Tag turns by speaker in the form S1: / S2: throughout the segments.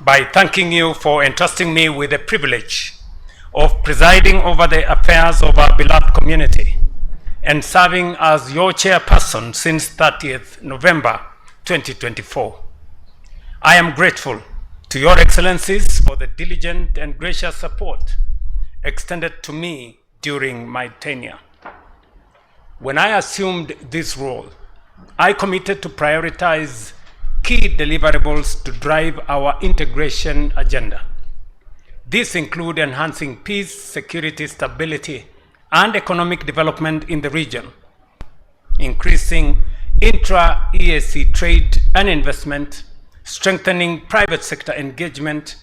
S1: by thanking you for entrusting me with the privilege of presiding over the affairs of our beloved community and serving as your chairperson since 30th November 2024. I am grateful to your excellencies for the diligent and gracious support extended to me during my tenure. When I assumed this role, I committed to prioritize key deliverables to drive our integration agenda. These include enhancing peace, security, stability, and economic development in the region, increasing intra-EAC trade and investment, strengthening private sector engagement,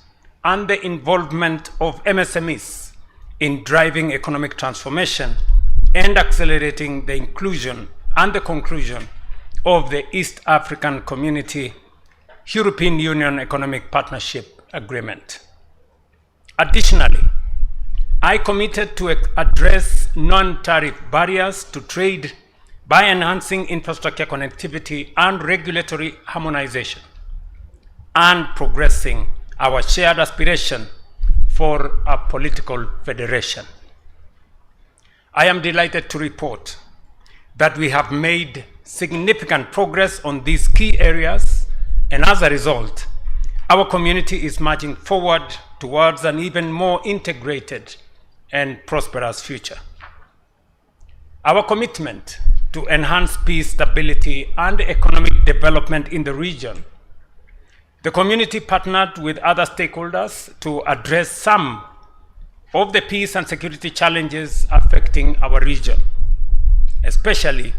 S1: and the involvement of MSMEs in driving economic transformation and accelerating the inclusion and the conclusion of the East African Community European Union Economic Partnership Agreement. Additionally, I committed to address non-tariff barriers to trade by enhancing infrastructure connectivity and regulatory harmonization, and progressing our shared aspiration for a political federation. I am delighted to report that we have made significant progress on these key areas, and as a result, our community is marching forward towards an even more integrated and prosperous future. Our commitment to enhance peace, stability, and economic development in the region. The community partnered with other stakeholders to address some of the peace and security challenges affecting our region, especially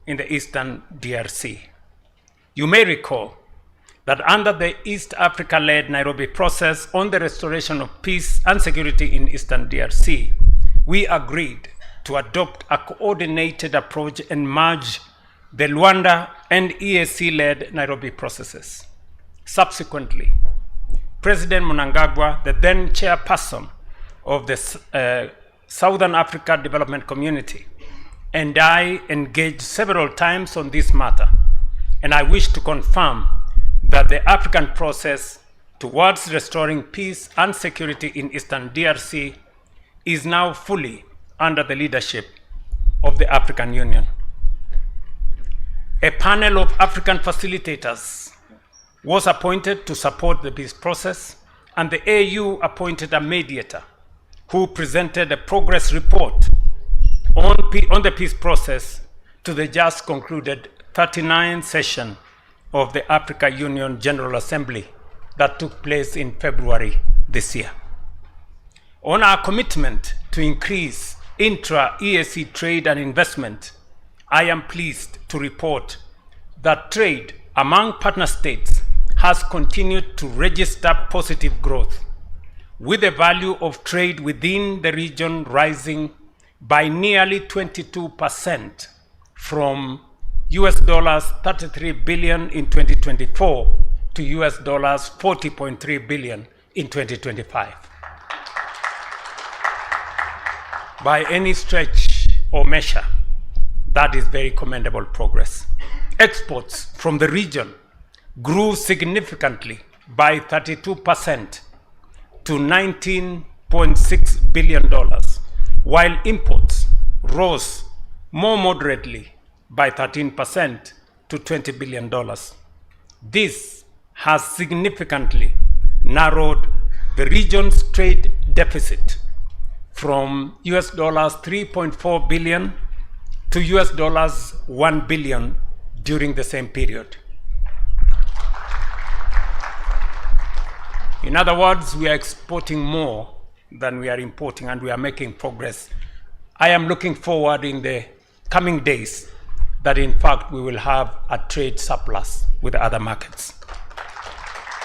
S1: in the Eastern DRC. You may recall that under the East Africa-led Nairobi process on the restoration of peace and security in Eastern DRC, we agreed to adopt a coordinated approach and merge the Luanda and EAC-led Nairobi processes. Subsequently, President Mnangagwa, the then chairperson of the Southern Africa Development Community, and I engaged several times on this matter, and I wish to confirm that the African process towards restoring peace and security in Eastern DRC is now fully under the leadership of the African Union. A panel of African facilitators was appointed to support the peace process, and the AU appointed a mediator who presented a progress report on the peace process to the just concluded 39th session of the Africa Union General Assembly that took place in February this year. On our commitment to increase intra-EAC trade and investment, I am pleased to report that trade among partner states has continued to register positive growth, with the value of trade within the region rising by nearly 22% from US dollars 33 billion in 2024 to US dollars 40.3 billion in 2025. By any stretch or measure, that is very commendable progress. Exports from the region grew significantly by 32% to $19.6 billion, while imports rose more moderately by 13% to $20 billion. This has significantly narrowed the region's trade deficit from US dollars 3.4 billion to US dollars 1 billion during the same period. In other words, we are exporting more than we are importing, and we are making progress. I am looking forward in the coming days that in fact we will have a trade surplus with other markets.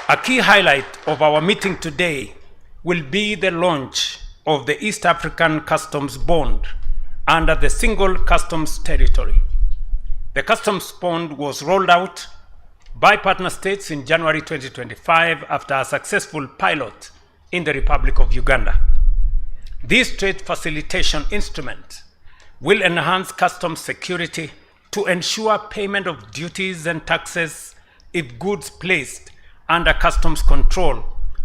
S1: A key highlight of our meeting today will be the launch of the East African Customs Bond under the Single Customs Territory. The Customs Bond was rolled out by partner states in January 2025 after a successful pilot in the Republic of Uganda. This trade facilitation instrument will enhance customs security to ensure payment of duties and taxes if goods placed under customs control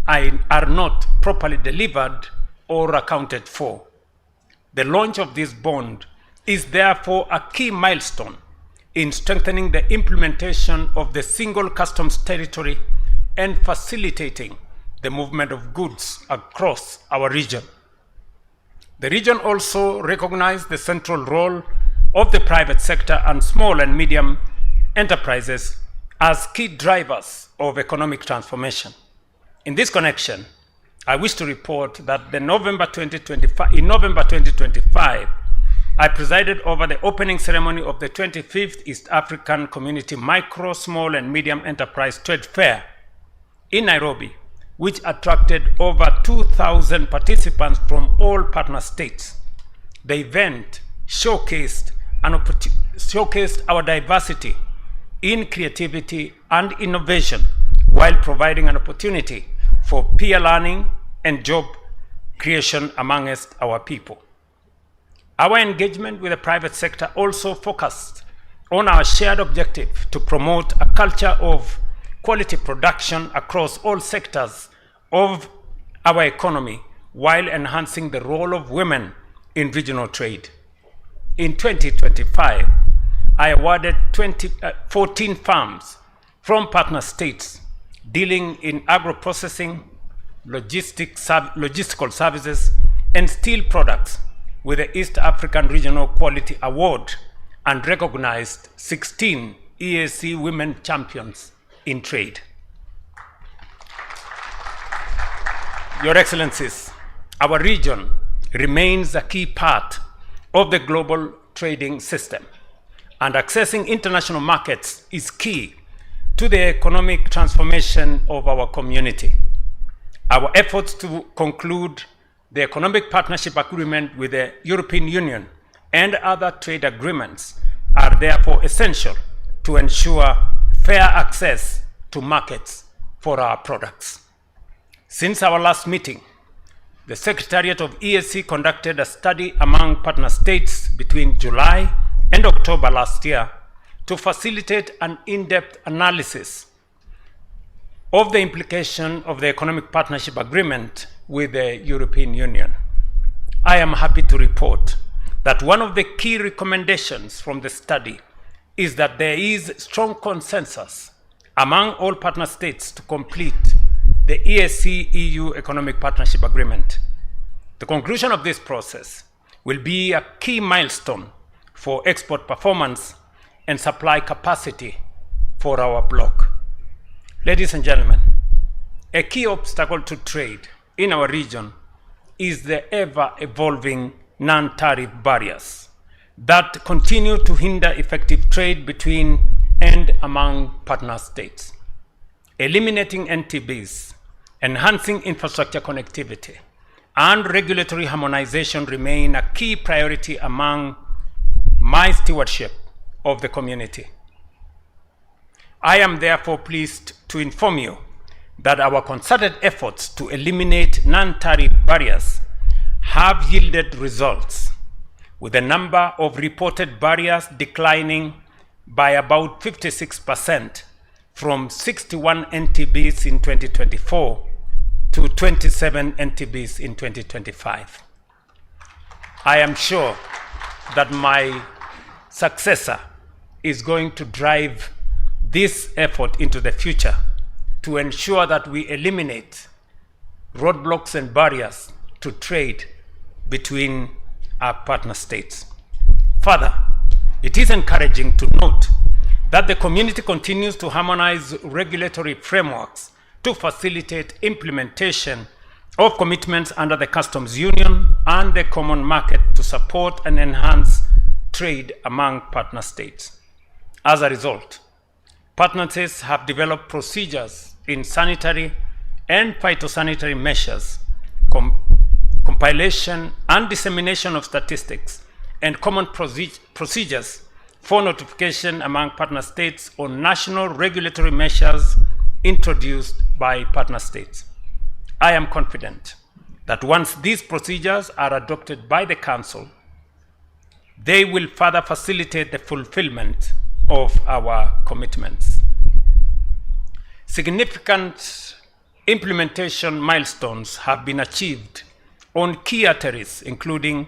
S1: are not properly delivered or accounted for. The launch of this bond is therefore a key milestone in strengthening the implementation of the single customs territory and facilitating the movement of goods across our region. The region also recognized the central role of the private sector and small and medium enterprises as key drivers of economic transformation. In this connection, I wish to report that in November 2025, I presided over the opening ceremony of the 25th East African Community Micro, Small and Medium Enterprise Trade Fair in Nairobi, which attracted over 2,000 participants from all partner states. The event showcased our diversity in creativity and innovation while providing an opportunity for peer learning and job creation amongst our people. Our engagement with the private sector also focused on our shared objective to promote a culture of quality production across all sectors of our economy while enhancing the role of women in regional trade. In 2025, I awarded 14 firms from partner states dealing in agro-processing, logistical services, and steel products with the East African Regional Quality Award and recognized 16 EAC Women Champions in Trade. Your Excellencies, our region remains a key part of the global trading system, and accessing international markets is key to the economic transformation of our community. Our efforts to conclude the Economic Partnership Agreement with the European Union and other trade agreements are therefore essential to ensure fair access to markets for our products. Since our last meeting, the Secretariat of EAC conducted a study among partner states between July and October last year to facilitate an in-depth analysis of the implication of the Economic Partnership Agreement with the European Union. I am happy to report that one of the key recommendations from the study is that there is strong consensus among all partner states to complete the EAC-EU Economic Partnership Agreement. The conclusion of this process will be a key milestone for export performance and supply capacity for our bloc. Ladies and gentlemen, a key obstacle to trade in our region is the ever-evolving non-tariff barriers that continue to hinder effective trade between and among partner states. Eliminating NTBs, enhancing infrastructure connectivity, and regulatory harmonization remain a key priority among my stewardship of the community. I am therefore pleased to inform you that our concerted efforts to eliminate non-tariff barriers have yielded results, with the number of reported barriers declining by about 56% from 61 NTBs in 2024 to 27 NTBs in 2025. I am sure that my successor is going to drive this effort into the future to ensure that we eliminate roadblocks and barriers to trade between our partner states. Further, it is encouraging to note that the community continues to harmonize regulatory frameworks to facilitate implementation of commitments under the Customs Union and the Common Market to support and enhance trade among partner states. As a result, partner states have developed procedures in sanitary and phytosanitary measures, compilation and dissemination of statistics, and common procedures for notification among partner states on national regulatory measures introduced by partner states. I am confident that once these procedures are adopted by the Council, they will further facilitate the fulfillment of our commitments. Significant implementation milestones have been achieved on key arteries, including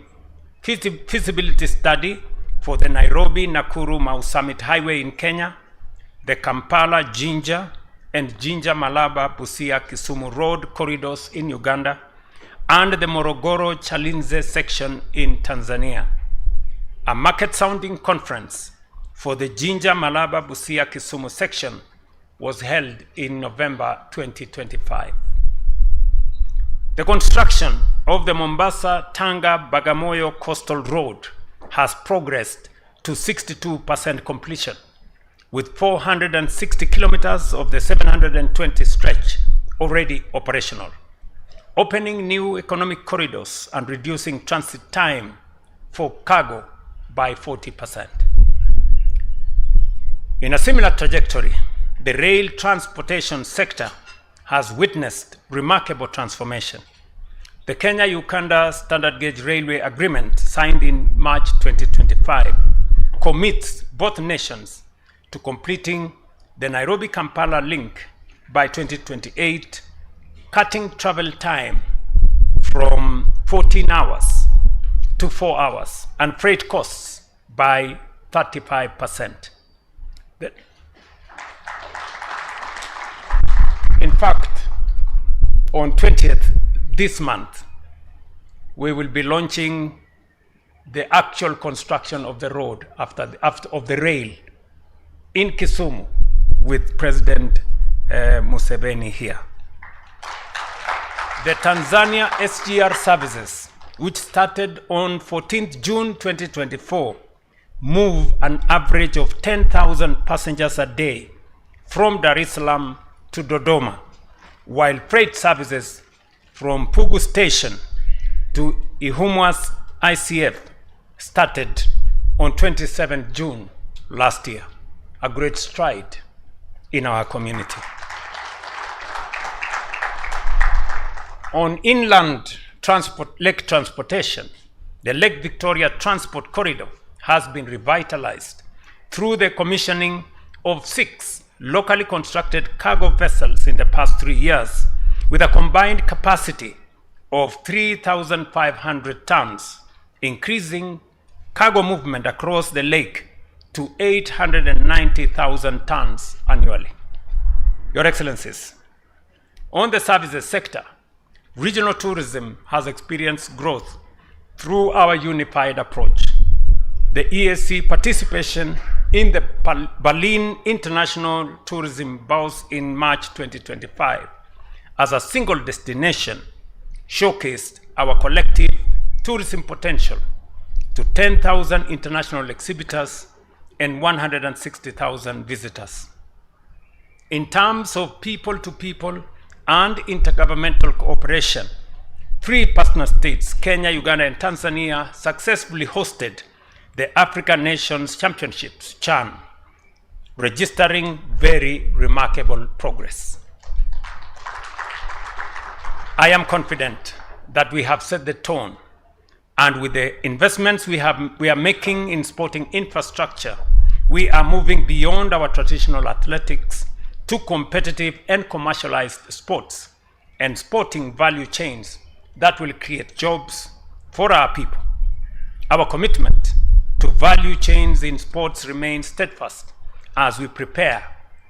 S1: feasibility study for the Nairobi-Nakuru-Mau Summit Highway in Kenya, the Kampala-Jinja and Jinja-Malaba-Busia-Kisumu Road corridors in Uganda, and the Morogoro-Chalinze section in Tanzania. A market-sounding conference for the Jinja-Malaba-Busia-Kisumu section was held in November 2025. The construction of the Mombasa-Tanga-Bagamoyo Coastal Road has progressed to 62% completion, with 460 kilometers of the 720 stretch already operational, opening new economic corridors and reducing transit time for cargo by 40%. In a similar trajectory, the rail transportation sector has witnessed remarkable transformation. The Kenya-Uganda Standard Gauge Railway Agreement, signed in March 2025, commits both nations to completing the Nairobi-Kampala link by 2028, cutting travel time from 14 hours to 4 hours and freight costs by 35%. In fact, on 20th this month, we will be launching the actual construction of the road of the rail in Kisumu with President Museveni here. The Tanzania SGR services, which started on 14th June 2024, move an average of 10,000 passengers a day from Dar es Salaam to Dodoma, while freight services from Pugu Station to Ihumwas ICF started on 27 June last year, a great stride in our community. On inland lake transportation, the Lake Victoria Transport Corridor has been revitalized through the commissioning of 6 locally constructed cargo vessels in the past 3 years, with a combined capacity of 3,500 tons, increasing cargo movement across the lake to 890,000 tons annually. Your Excellencies, on the services sector, regional tourism has experienced growth through our unified approach. The EAC participation in the Berlin International Tourism Bus in March 2025 as a single destination showcased our collective tourism potential to 10,000 international exhibitors and 160,000 visitors. In terms of people-to-people and intergovernmental cooperation, 3 partner states, Kenya, Uganda, and Tanzania, successfully hosted the African Nations Championships, CHAN, registering very remarkable progress. I am confident that we have set the tone, and with the investments we are making in sporting infrastructure, we are moving beyond our traditional athletics to competitive and commercialized sports and sporting value chains that will create jobs for our people. Our commitment to value chains in sports remains steadfast as we prepare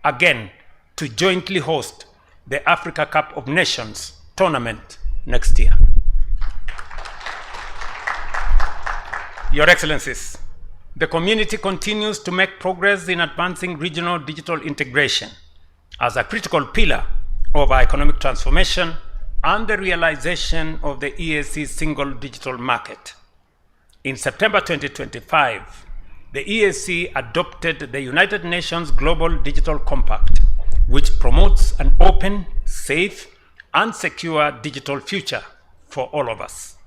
S1: again to jointly host the Africa Cup of Nations tournament next year. Your Excellencies, the community continues to make progress in advancing regional digital integration as a critical pillar of our economic transformation and the realization of the EAC single digital market. In September 2025, the EAC adopted the United Nations Global Digital Compact, which promotes an open, safe, and secure digital future for all of us.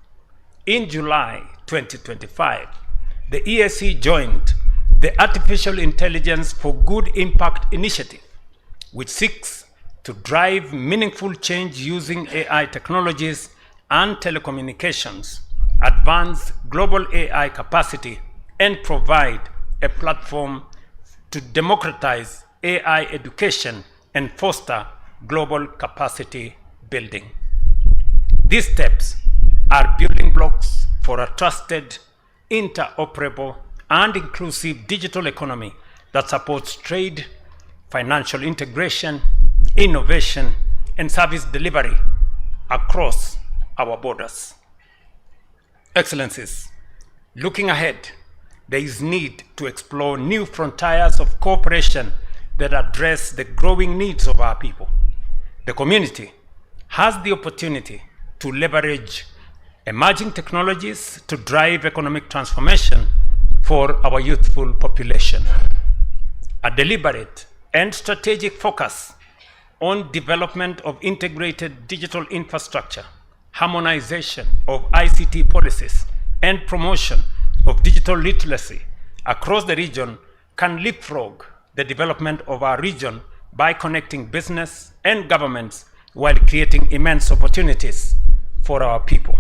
S1: In July 2025, the EAC joined the Artificial Intelligence for Good Impact initiative, which seeks to drive meaningful change using AI technologies and telecommunications, advance global AI capacity, and provide a platform to democratize AI education and foster global capacity building. These steps are building blocks for a trusted, interoperable, and inclusive digital economy that supports trade, financial integration, innovation, and service delivery across our borders. Excellencies, looking ahead, there is need to explore new frontiers of cooperation that address the growing needs of our people. The community has the opportunity to leverage emerging technologies to drive economic transformation for our youthful population. A deliberate and strategic focus on development of integrated digital infrastructure, harmonization of ICT policies, and promotion of digital literacy across the region can leapfrog the development of our region by connecting business and governments while creating immense opportunities for our people.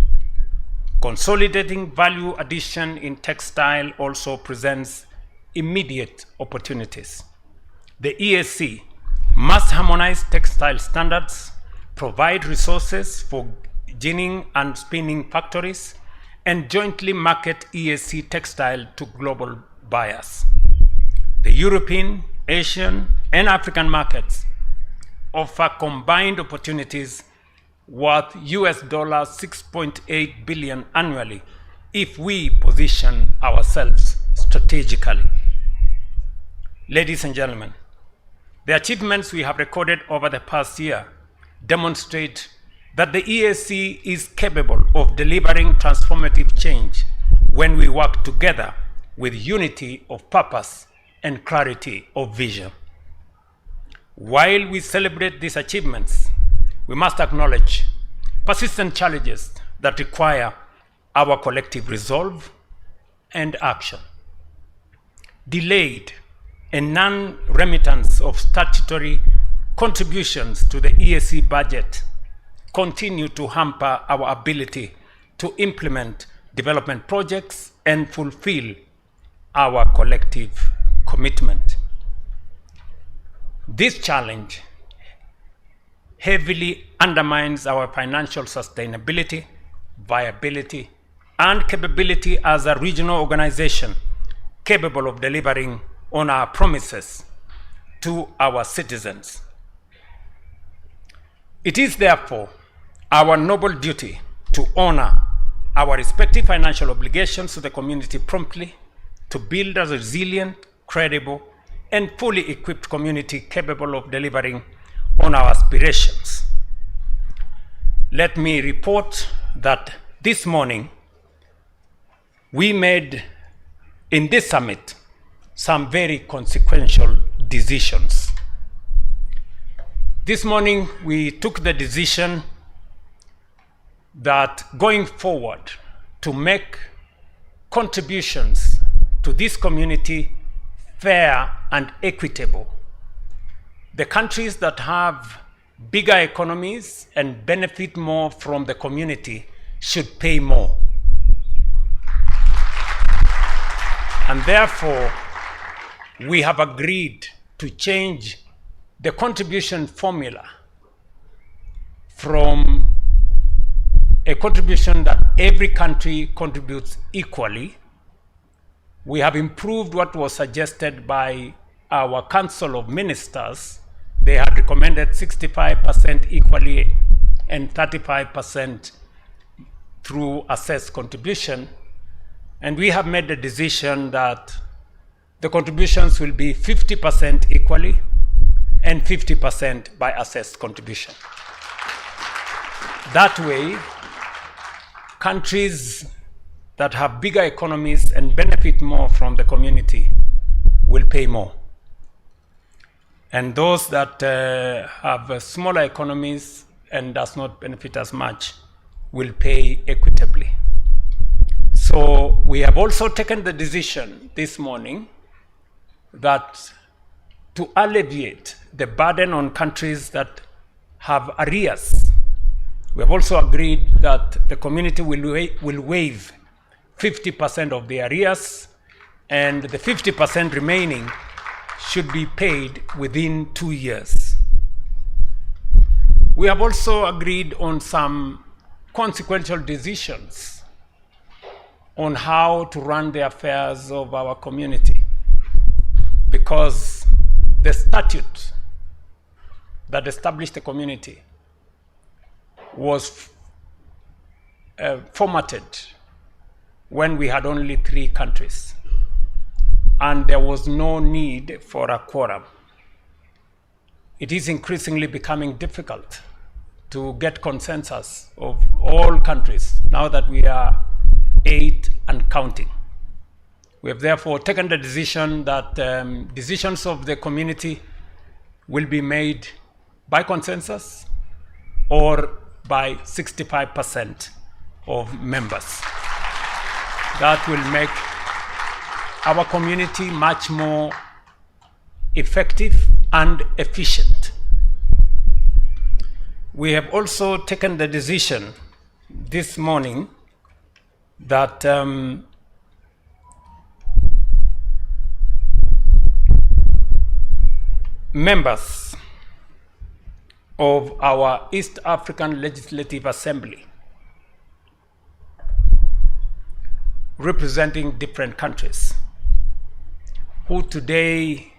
S1: Consolidating value addition in textile also presents immediate opportunities. The EAC must harmonize textile standards, provide resources for ginning and spinning factories, and jointly market EAC textile to global buyers. The European, Asian, and African markets offer combined opportunities worth US $6.8 billion annually if we position ourselves strategically. Ladies and gentlemen, the achievements we have recorded over the past year demonstrate that the EAC is capable of delivering transformative change when we work together with unity of purpose and clarity of vision. While we celebrate these achievements, we must acknowledge persistent challenges that require our collective resolve and action. Delayed and non-remittance of statutory contributions to the EAC budget continue to hamper our ability to implement development projects and fulfill our collective commitment. This challenge heavily undermines our financial sustainability, viability, and capability as a regional organization capable of delivering on our promises to our citizens. It is therefore our noble duty to honor our respective financial obligations to the community promptly, to build a resilient, credible, and fully equipped community capable of delivering on our aspirations. Let me report that this morning we made in this summit some very consequential decisions. This morning we took the decision that going forward to make contributions to this community fair and equitable. The countries that have bigger economies and benefit more from the community should pay more. And therefore, we have agreed to change the contribution formula from a contribution that every country contributes equally. We have improved what was suggested by our Council of Ministers. They had recommended 65% equally and 35% through assessed contribution. And we have made the decision that the contributions will be 50% equally and 50% by assessed contribution. That way, countries that have bigger economies and benefit more from the community will pay more. And those that have smaller economies and does not benefit as much will pay equitably. So we have also taken the decision this morning that to alleviate the burden on countries that have arrears, we have also agreed that the community will waive 50% of the arrears, and the 50% remaining should be paid within 2 years. We have also agreed on some consequential decisions on how to run the affairs of our community, because the statute that established the community was formatted when we had only 3 countries, and there was no need for a quorum. It is increasingly becoming difficult to get consensus of all countries now that we are 8 and counting. We have therefore taken the decision that decisions of the community will be made by consensus or by 65% of members. That will make our community much more effective and efficient. We have also taken the decision this morning that members of our East African Legislative Assembly representing different countries, who today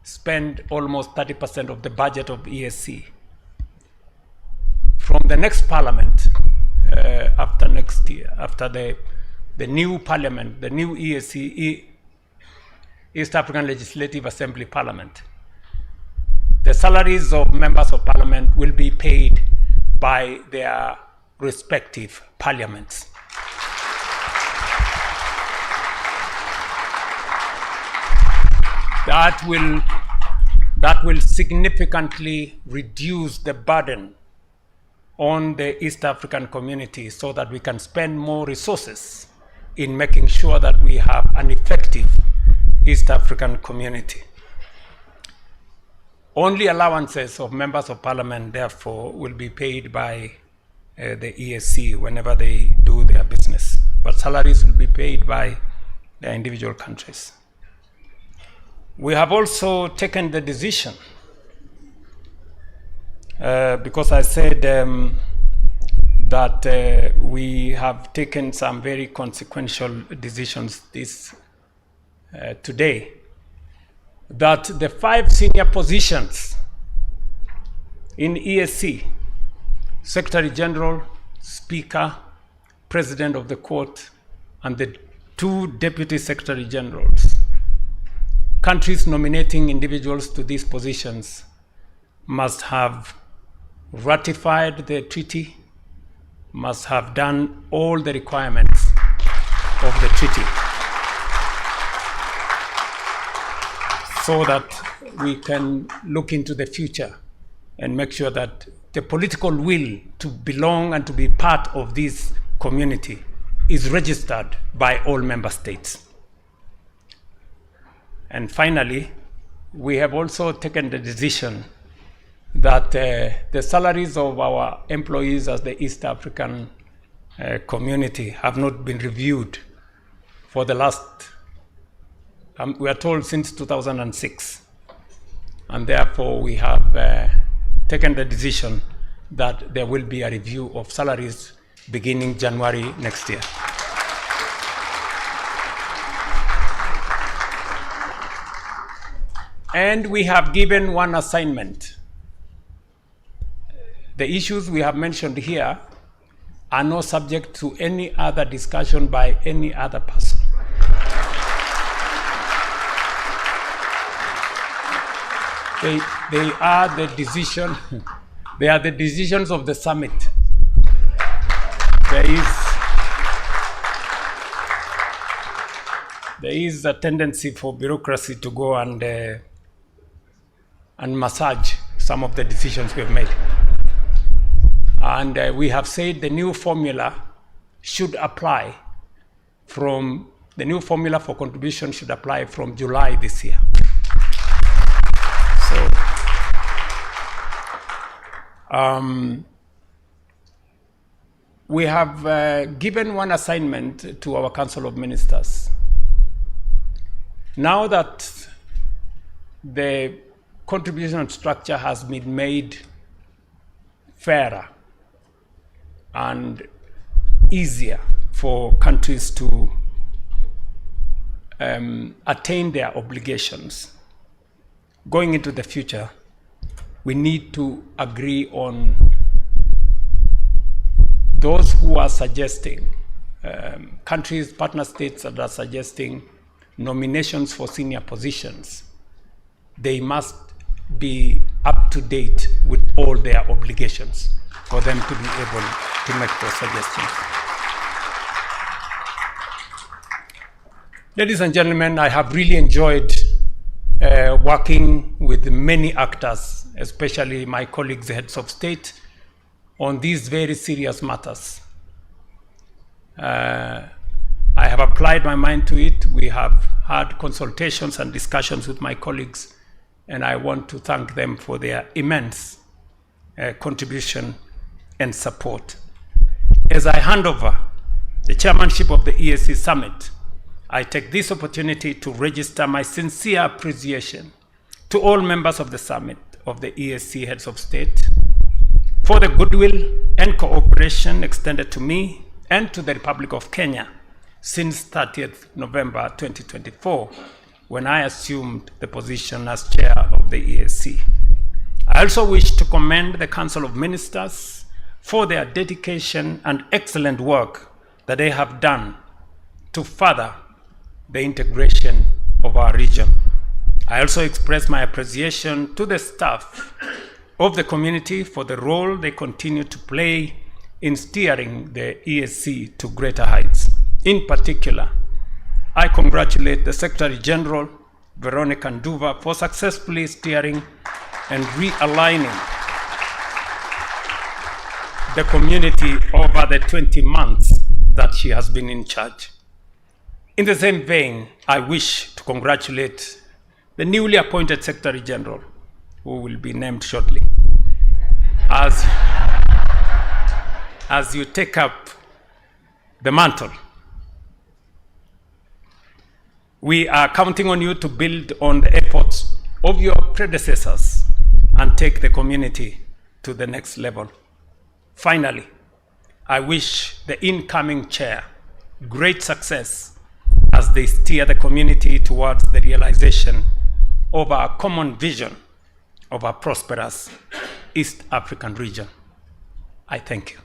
S1: spend almost 30% of the budget of EAC, from the next parliament, after next year, after the new parliament, the new EAC, East African Legislative Assembly Parliament, the salaries of members of parliament will be paid by their respective parliaments. That will significantly reduce the burden on the East African community, so that we can spend more resources in making sure that we have an effective East African community. Only allowances of members of parliament, therefore, will be paid by the EAC whenever they do their business, but salaries will be paid by the individual countries. We have also taken the decision, because I said that we have taken some very consequential decisions today, that the 5 senior positions in EAC, Secretary General, Speaker, President of the Court, and the 2 Deputy Secretary Generals, countries nominating individuals to these positions must have ratified the treaty, must have done all the requirements of the treaty, so that we can look into the future and make sure that the political will to belong and to be part of this community is registered by all member states. And finally, we have also taken the decision that the salaries of our employees as the East African community have not been reviewed for the last, we are told, since 2006. And therefore, we have taken the decision that there will be a review of salaries beginning January next year. And we have given one assignment. The issues we have mentioned here are not subject to any other discussion by any other person. They are the decision. They are the decisions of the summit. There is a tendency for bureaucracy to go and massage some of the decisions we have made. And we have said the new formula should apply from, the new formula for contribution should apply from July this year. So, we have given one assignment to our Council of Ministers. Now that the contribution structure has been made fairer and easier for countries to attain their obligations. Going into the future, we need to agree on those who are suggesting, countries, partner states that are suggesting nominations for senior positions. They must be up to date with all their obligations for them to be able to make those suggestions. Ladies and gentlemen, I have really enjoyed working with many actors, especially my colleagues, heads of state, on these very serious matters. I have applied my mind to it. We have had consultations and discussions with my colleagues, and I want to thank them for their immense contribution and support. As I hand over the chairmanship of the EAC Summit, I take this opportunity to register my sincere appreciation to all members of the Summit of the EAC Heads of State for the goodwill and cooperation extended to me and to the Republic of Kenya since 30th November 2024, when I assumed the position as chair of the EAC. I also wish to commend the Council of Ministers for their dedication and excellent work that they have done to further the integration of our region. I also express my appreciation to the staff of the community for the role they continue to play in steering the EAC to greater heights. In particular, I congratulate the Secretary General, Veronica Nduva, for successfully steering and realigning the community over the 20 months that she has been in charge. In the same vein, I wish to congratulate the newly appointed Secretary General, who will be named shortly, as you take up the mantle. We are counting on you to build on the efforts of your predecessors and take the community to the next level. Finally, I wish the incoming chair great success as they steer the community towards the realization of our common vision of a prosperous East African region. I thank you.